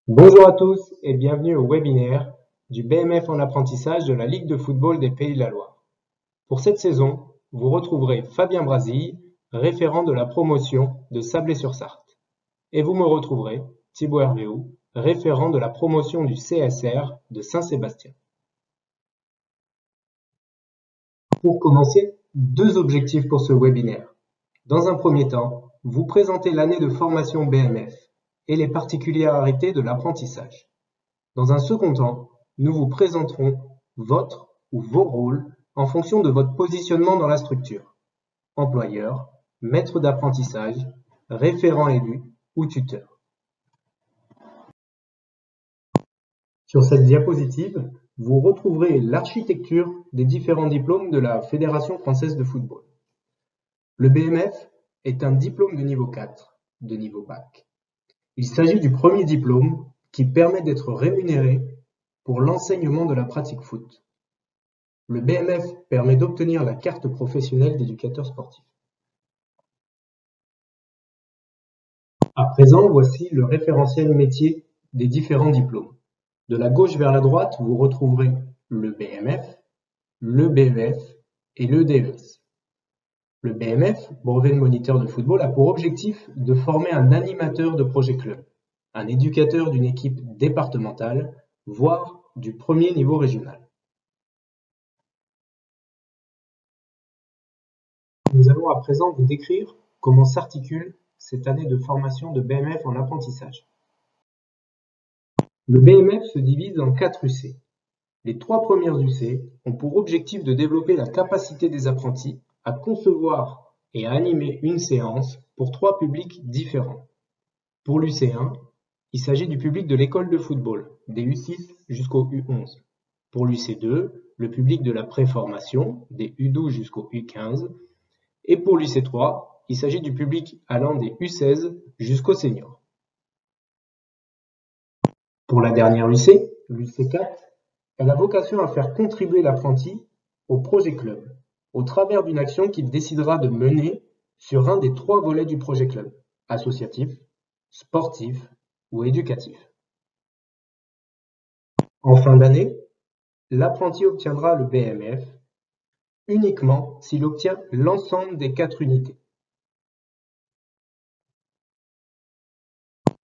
Bonjour à tous et bienvenue au webinaire du BMF en apprentissage de la Ligue de football des Pays de la Loire. Pour cette saison, vous retrouverez Fabien Brazille, référent de la promotion de Sablé-sur-Sarthe. Et vous me retrouverez, Thibaut Hervéou, référent de la promotion du CSR de Saint-Sébastien. Pour commencer, deux objectifs pour ce webinaire. Dans un premier temps, vous présentez l'année de formation BMF et les particularités de l'apprentissage. Dans un second temps, nous vous présenterons votre ou vos rôles en fonction de votre positionnement dans la structure: employeur, maître d'apprentissage, référent élu ou tuteur. Sur cette diapositive, vous retrouverez l'architecture des différents diplômes de la Fédération française de football. Le BMF est un diplôme de niveau 4, de niveau bac. Il s'agit du premier diplôme qui permet d'être rémunéré pour l'enseignement de la pratique foot. Le BMF permet d'obtenir la carte professionnelle d'éducateur sportif. À présent, voici le référentiel métier des différents diplômes. De la gauche vers la droite, vous retrouverez le BMF, le BEF et le DES. Le BMF, brevet de moniteur de football, a pour objectif de former un animateur de projet club, un éducateur d'une équipe départementale, voire du premier niveau régional. Nous allons à présent vous décrire comment s'articule cette année de formation de BMF en apprentissage. Le BMF se divise en 4 UC. Les 3 premières UC ont pour objectif de développer la capacité des apprentis à concevoir et à animer une séance pour 3 publics différents. Pour l'UC1, il s'agit du public de l'école de football, des U6 jusqu'au U11. Pour l'UC2, le public de la préformation, des U12 jusqu'au U15. Et pour l'UC3, il s'agit du public allant des U16 jusqu'au senior. Pour la dernière UC, l'UC4, elle a vocation à faire contribuer l'apprenti au projet club, au travers d'une action qu'il décidera de mener sur un des 3 volets du projet club: associatif, sportif ou éducatif. En fin d'année, l'apprenti obtiendra le BMF uniquement s'il obtient l'ensemble des 4 unités.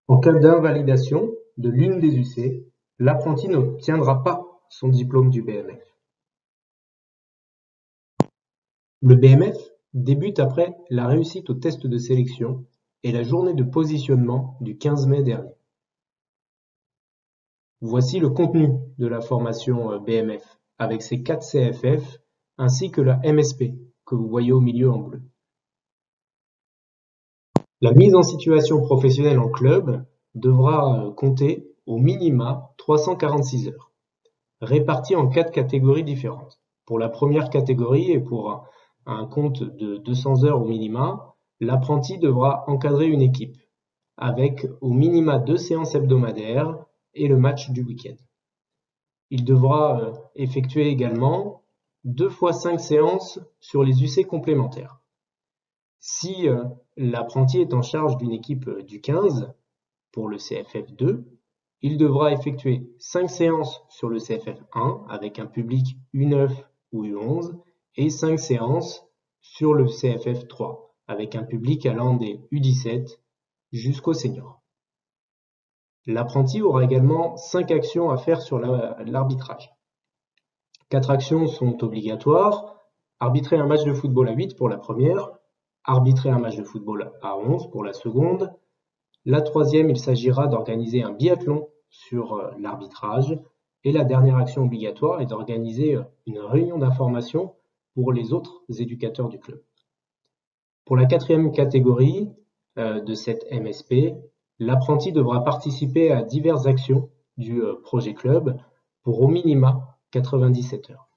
En cas d'invalidation de l'une des UC, l'apprenti n'obtiendra pas son diplôme du BMF. Le BMF débute après la réussite au test de sélection et la journée de positionnement du 15 mai dernier. Voici le contenu de la formation BMF avec ses 4 CFF ainsi que la MSP que vous voyez au milieu en bleu. La mise en situation professionnelle en club devra compter au minima 346 heures, réparties en 4 catégories différentes. Pour la première catégorie et pour un compte de 200 heures au minima, l'apprenti devra encadrer une équipe avec au minima 2 séances hebdomadaires et le match du week-end. Il devra effectuer également 2 fois 5 séances sur les UC complémentaires. Si l'apprenti est en charge d'une équipe du 15 pour le CFF2, il devra effectuer 5 séances sur le CFF1 avec un public U9 ou U11 et 5 séances sur le CFF3 avec un public allant des U17 jusqu'au senior. L'apprenti aura également 5 actions à faire sur l'arbitrage. 4 actions sont obligatoires: arbitrer un match de football à 8 pour la première, arbitrer un match de football à 11 pour la seconde. La troisième, il s'agira d'organiser un biathlon sur l'arbitrage. Et la dernière action obligatoire est d'organiser une réunion d'information pour les autres éducateurs du club. Pour la 4e catégorie de cette MSP, l'apprenti devra participer à diverses actions du projet club pour au minima 97 heures.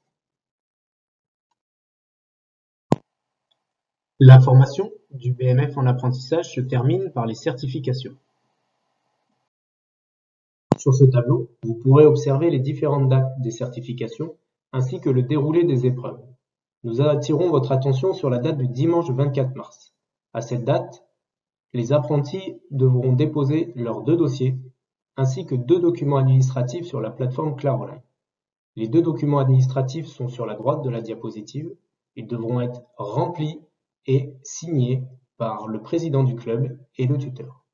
La formation du BMF en apprentissage se termine par les certifications. Sur ce tableau, vous pourrez observer les différentes dates des certifications ainsi que le déroulé des épreuves. Nous attirons votre attention sur la date du dimanche 24 mars. À cette date, les apprentis devront déposer leurs 2 dossiers ainsi que 2 documents administratifs sur la plateforme Claroline. Les 2 documents administratifs sont sur la droite de la diapositive. Ils devront être remplis et signés par le président du club et le tuteur.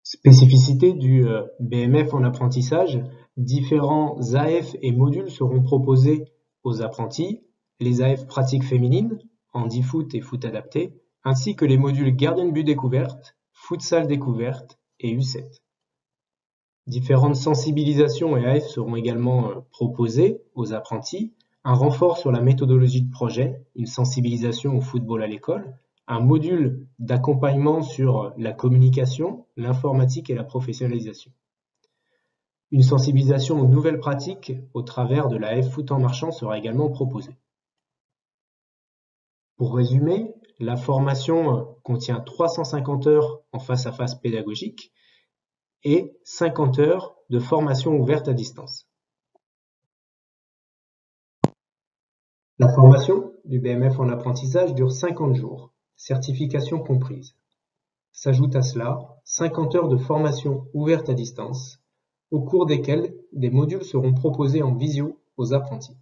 Spécificité du BMF en apprentissage, différents AF et modules seront proposés aux apprentis, les AF pratiques féminines, handi-foot et foot adapté, ainsi que les modules gardien de but découverte, futsal découverte et U7. Différentes sensibilisations et AF seront également proposées aux apprentis, un renfort sur la méthodologie de projet, une sensibilisation au football à l'école, un module d'accompagnement sur la communication, l'informatique et la professionnalisation. Une sensibilisation aux nouvelles pratiques au travers de la F-Foot en marchant sera également proposée. Pour résumer, la formation contient 350 heures en face-à-face pédagogique et 50 heures de formation ouverte à distance. La formation du BMF en apprentissage dure 50 jours, certification comprise. S'ajoute à cela 50 heures de formation ouverte à distance, au cours desquelles des modules seront proposés en visio aux apprentis.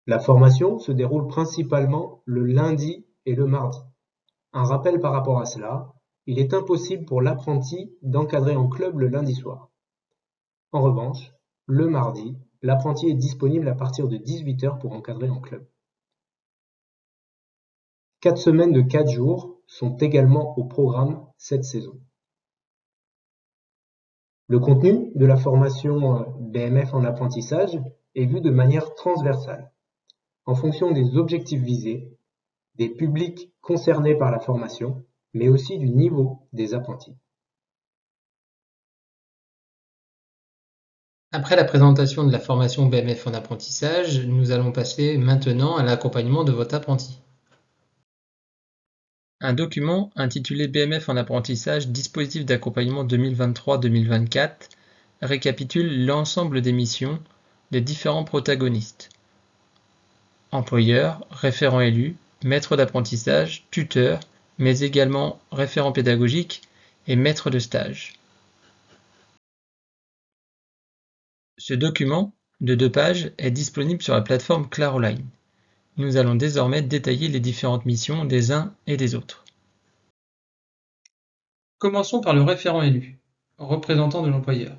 La formation se déroule principalement le lundi et le mardi. Un rappel par rapport à cela, il est impossible pour l'apprenti d'encadrer en club le lundi soir. En revanche, le mardi, l'apprenti est disponible à partir de 18 h pour encadrer en club. 4 semaines de 4 jours sont également au programme cette saison. Le contenu de la formation BMF en apprentissage est vu de manière transversale, en fonction des objectifs visés, des publics concernés par la formation, mais aussi du niveau des apprentis. Après la présentation de la formation BMF en apprentissage, nous allons passer maintenant à l'accompagnement de votre apprenti. Un document intitulé BMF en apprentissage, dispositif d'accompagnement 2023-2024 récapitule l'ensemble des missions des différents protagonistes. Employeur, référent élu, maître d'apprentissage, tuteur, mais également référent pédagogique et maître de stage. Ce document, de 2 pages, est disponible sur la plateforme Claroline. Nous allons désormais détailler les différentes missions des uns et des autres. Commençons par le référent élu, représentant de l'employeur.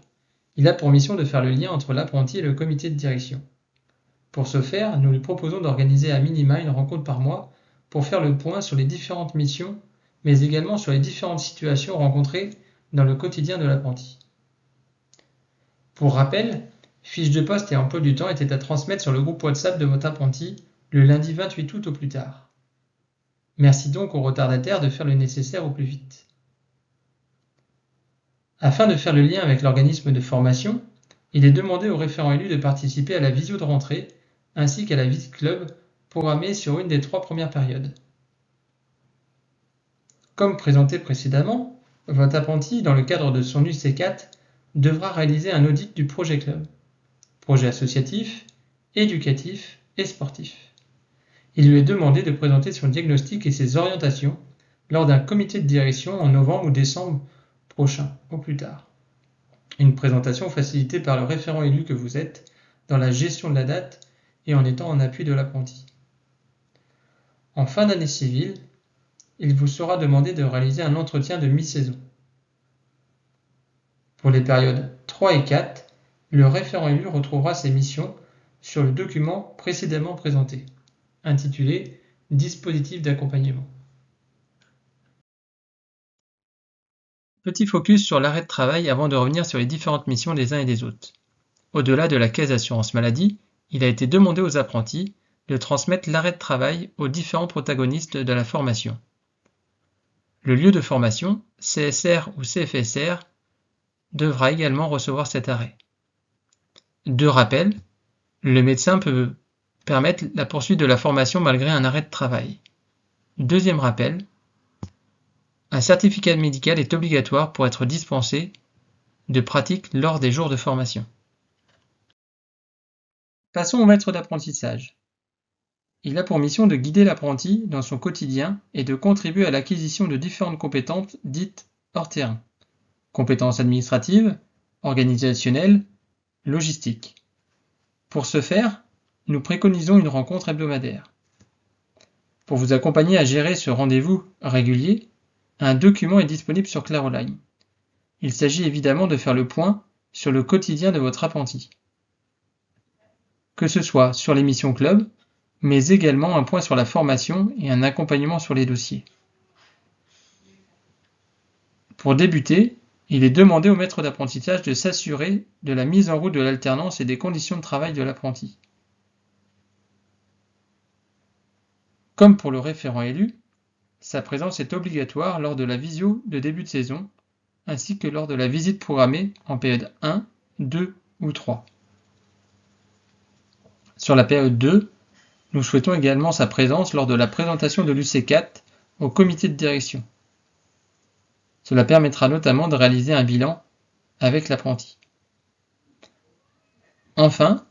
Il a pour mission de faire le lien entre l'apprenti et le comité de direction. Pour ce faire, nous lui proposons d'organiser à minima une rencontre par mois pour faire le point sur les différentes missions, mais également sur les différentes situations rencontrées dans le quotidien de l'apprenti. Pour rappel, fiche de poste et emploi du temps étaient à transmettre sur le groupe WhatsApp de votre apprenti le lundi 28 août au plus tard. Merci donc aux retardataires de faire le nécessaire au plus vite. Afin de faire le lien avec l'organisme de formation, il est demandé au référent élu de participer à la visio de rentrée ainsi qu'à la visite club programmée sur une des 3 premières périodes. Comme présenté précédemment, votre apprenti, dans le cadre de son UC4, devra réaliser un audit du projet club, projet associatif, éducatif et sportif. Il lui est demandé de présenter son diagnostic et ses orientations lors d'un comité de direction en novembre ou décembre prochain, au plus tard. Une présentation facilitée par le référent élu que vous êtes dans la gestion de la date et en étant en appui de l'apprenti. En fin d'année civile, il vous sera demandé de réaliser un entretien de mi-saison. Pour les périodes 3 et 4, le référent élu retrouvera ses missions sur le document précédemment présenté, intitulé « Dispositif d'accompagnement ». Petit focus sur l'arrêt de travail avant de revenir sur les différentes missions des uns et des autres. Au-delà de la caisse d'assurance maladie, il a été demandé aux apprentis de transmettre l'arrêt de travail aux différents protagonistes de la formation. Le lieu de formation, CSR ou CFSR, devra également recevoir cet arrêt. 2 rappels, le médecin peut permettre la poursuite de la formation malgré un arrêt de travail. 2e rappel, un certificat médical est obligatoire pour être dispensé de pratique lors des jours de formation. Passons au maître d'apprentissage. Il a pour mission de guider l'apprenti dans son quotidien et de contribuer à l'acquisition de différentes compétences dites hors terrain. Compétences administratives, organisationnelles, logistiques. Pour ce faire, nous préconisons une rencontre hebdomadaire. Pour vous accompagner à gérer ce rendez-vous régulier, un document est disponible sur Claroline. Il s'agit évidemment de faire le point sur le quotidien de votre apprenti. Que ce soit sur les missions club, mais également un point sur la formation et un accompagnement sur les dossiers. Pour débuter, il est demandé au maître d'apprentissage de s'assurer de la mise en route de l'alternance et des conditions de travail de l'apprenti. Comme pour le référent élu, sa présence est obligatoire lors de la visio de début de saison, ainsi que lors de la visite programmée en période 1, 2 ou 3. Sur la période 2, nous souhaitons également sa présence lors de la présentation de l'UC4 au comité de direction. Cela permettra notamment de réaliser un bilan avec l'apprenti. Enfin,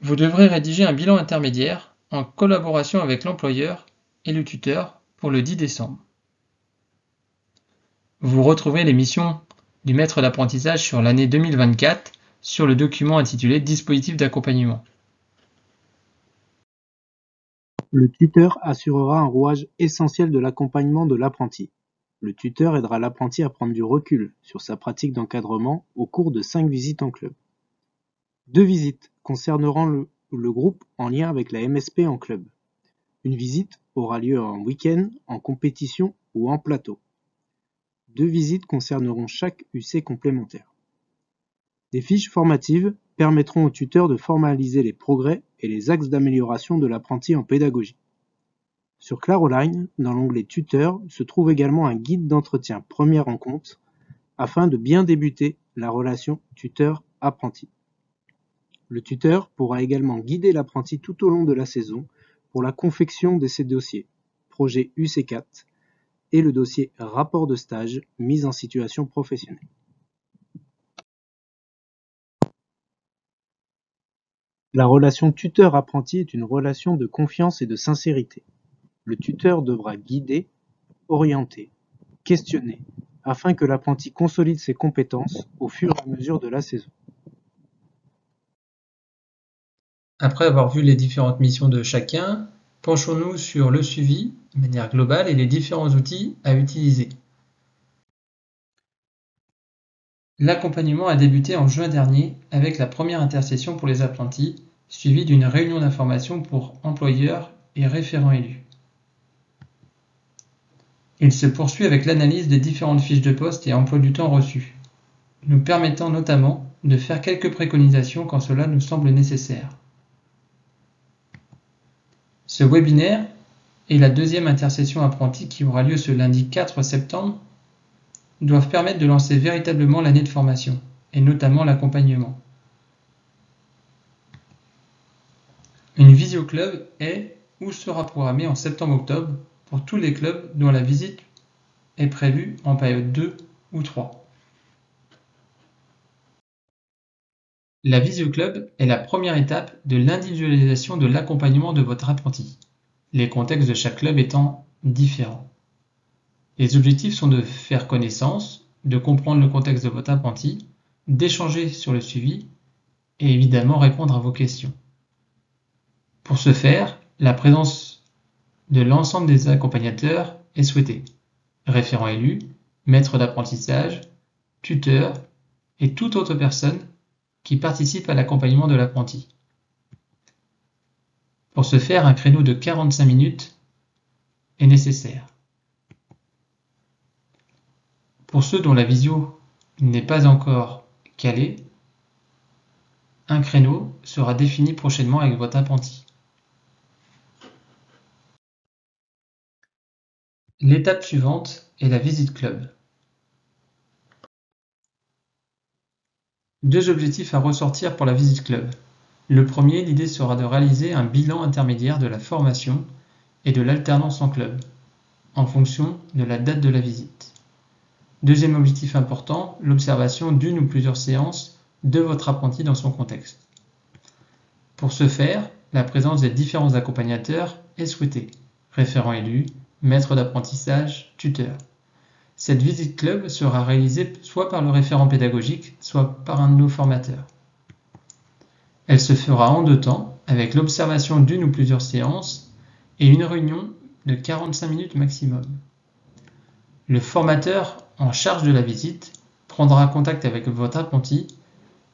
vous devrez rédiger un bilan intermédiaire en collaboration avec l'employeur et le tuteur pour le 10 décembre. Vous retrouverez les missions du maître d'apprentissage sur l'année 2024 sur le document intitulé « Dispositif d'accompagnement ». Le tuteur assurera un rouage essentiel de l'accompagnement de l'apprenti. Le tuteur aidera l'apprenti à prendre du recul sur sa pratique d'encadrement au cours de 5 visites en club. 2 visites concerneront le groupe en lien avec la MSP en club. Une visite aura lieu en week-end, en compétition ou en plateau. 2 visites concerneront chaque UC complémentaire. Des fiches formatives permettront au tuteur de formaliser les progrès et les axes d'amélioration de l'apprenti en pédagogie. Sur Claroline, dans l'onglet Tuteur, se trouve également un guide d'entretien première rencontre afin de bien débuter la relation tuteur-apprenti. Le tuteur pourra également guider l'apprenti tout au long de la saison pour la confection de ses dossiers, projet UC4 et le dossier rapport de stage, mise en situation professionnelle. La relation tuteur-apprenti est une relation de confiance et de sincérité. Le tuteur devra guider, orienter, questionner, afin que l'apprenti consolide ses compétences au fur et à mesure de la saison. Après avoir vu les différentes missions de chacun, penchons-nous sur le suivi de manière globale et les différents outils à utiliser. L'accompagnement a débuté en juin dernier avec la première intersession pour les apprentis, suivie d'une réunion d'information pour employeurs et référents élus. Il se poursuit avec l'analyse des différentes fiches de poste et emploi du temps reçus, nous permettant notamment de faire quelques préconisations quand cela nous semble nécessaire. Ce webinaire et la deuxième intersession apprentie qui aura lieu ce lundi 4 septembre doivent permettre de lancer véritablement l'année de formation, et notamment l'accompagnement. Une visio-club est ou sera programmée en septembre-octobre pour tous les clubs dont la visite est prévue en période 2 ou 3. La visio-club est la première étape de l'individualisation de l'accompagnement de votre apprenti, les contextes de chaque club étant différents. Les objectifs sont de faire connaissance, de comprendre le contexte de votre apprenti, d'échanger sur le suivi et évidemment répondre à vos questions. Pour ce faire, la présence de l'ensemble des accompagnateurs est souhaitée. Référent élu, maître d'apprentissage, tuteur et toute autre personne qui participe à l'accompagnement de l'apprenti. Pour ce faire, un créneau de 45 minutes est nécessaire. Pour ceux dont la visio n'est pas encore calée, un créneau sera défini prochainement avec votre apprenti. L'étape suivante est la visite club. 2 objectifs à ressortir pour la visite club. Le premier, l'idée sera de réaliser un bilan intermédiaire de la formation et de l'alternance en club, en fonction de la date de la visite. Deuxième objectif important, l'observation d'une ou plusieurs séances de votre apprenti dans son contexte. Pour ce faire, la présence des différents accompagnateurs est souhaitée, référent élu, maître d'apprentissage, tuteur. Cette visite club sera réalisée soit par le référent pédagogique, soit par un de nos formateurs. Elle se fera en 2 temps, avec l'observation d'une ou plusieurs séances et une réunion de 45 minutes maximum. Le formateur en charge de la visite prendra contact avec votre apprenti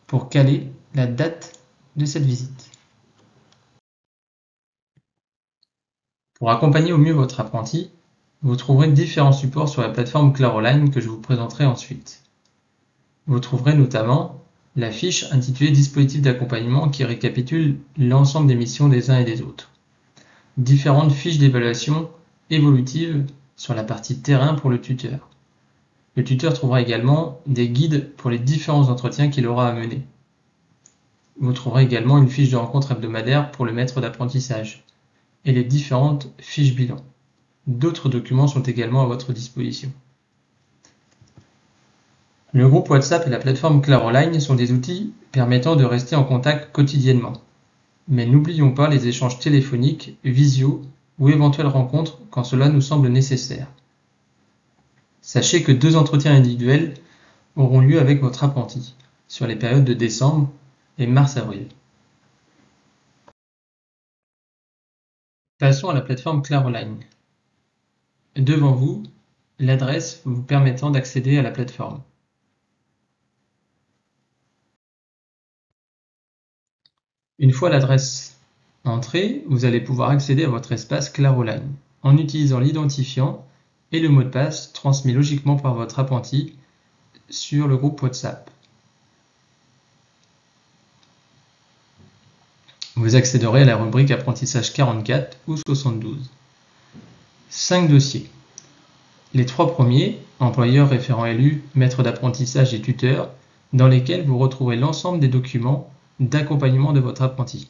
pour caler la date de cette visite. Pour accompagner au mieux votre apprenti, vous trouverez différents supports sur la plateforme Claroline que je vous présenterai ensuite. Vous trouverez notamment la fiche intitulée Dispositif d'accompagnement qui récapitule l'ensemble des missions des uns et des autres. Différentes fiches d'évaluation évolutive sur la partie terrain pour le tuteur. Le tuteur trouvera également des guides pour les différents entretiens qu'il aura à mener. Vous trouverez également une fiche de rencontre hebdomadaire pour le maître d'apprentissage et les différentes fiches bilan. D'autres documents sont également à votre disposition. Le groupe WhatsApp et la plateforme Claroline sont des outils permettant de rester en contact quotidiennement. Mais n'oublions pas les échanges téléphoniques, visio ou éventuelles rencontres quand cela nous semble nécessaire. Sachez que 2 entretiens individuels auront lieu avec votre apprenti sur les périodes de décembre et mars-avril. Passons à la plateforme Claroline. Devant vous, l'adresse vous permettant d'accéder à la plateforme. Une fois l'adresse entrée, vous allez pouvoir accéder à votre espace Claroline en utilisant l'identifiant et le mot de passe transmis logiquement par votre apprenti sur le groupe WhatsApp. Vous accéderez à la rubrique apprentissage 44 ou 72. 5 dossiers. Les 3 premiers, employeur, référent élu, maître d'apprentissage et tuteur, dans lesquels vous retrouverez l'ensemble des documents d'accompagnement de votre apprenti.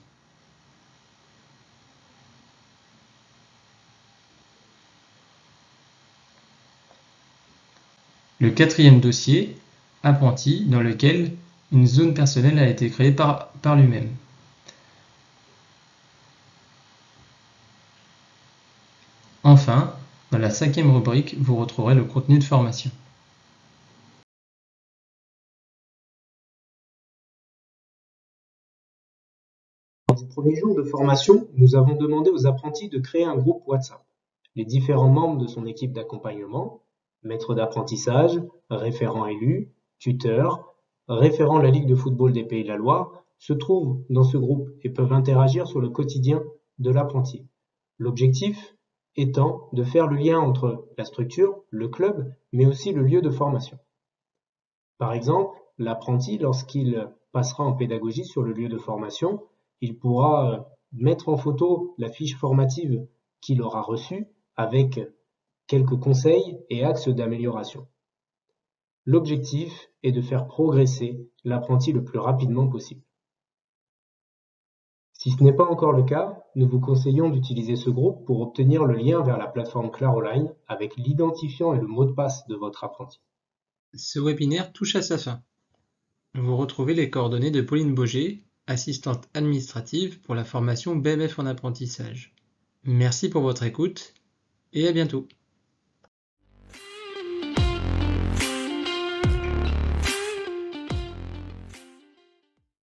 Le 4e dossier, apprenti, dans lequel une zone personnelle a été créée par lui-même. Enfin, dans la 5e rubrique, vous retrouverez le contenu de formation. Lors du premier jour de formation, nous avons demandé aux apprentis de créer un groupe WhatsApp. Les différents membres de son équipe d'accompagnement, maître d'apprentissage, référent élu, tuteur, référent la Ligue de football des Pays de la Loire, se trouvent dans ce groupe et peuvent interagir sur le quotidien de l'apprenti. L'objectif étant de faire le lien entre la structure, le club, mais aussi le lieu de formation. Par exemple, l'apprenti, lorsqu'il passera en pédagogie sur le lieu de formation, il pourra mettre en photo la fiche formative qu'il aura reçue avec quelques conseils et axes d'amélioration. L'objectif est de faire progresser l'apprenti le plus rapidement possible. Si ce n'est pas encore le cas, nous vous conseillons d'utiliser ce groupe pour obtenir le lien vers la plateforme Claroline avec l'identifiant et le mot de passe de votre apprenti. Ce webinaire touche à sa fin. Vous retrouvez les coordonnées de Pauline Boger, assistante administrative pour la formation BMF en apprentissage. Merci pour votre écoute et à bientôt.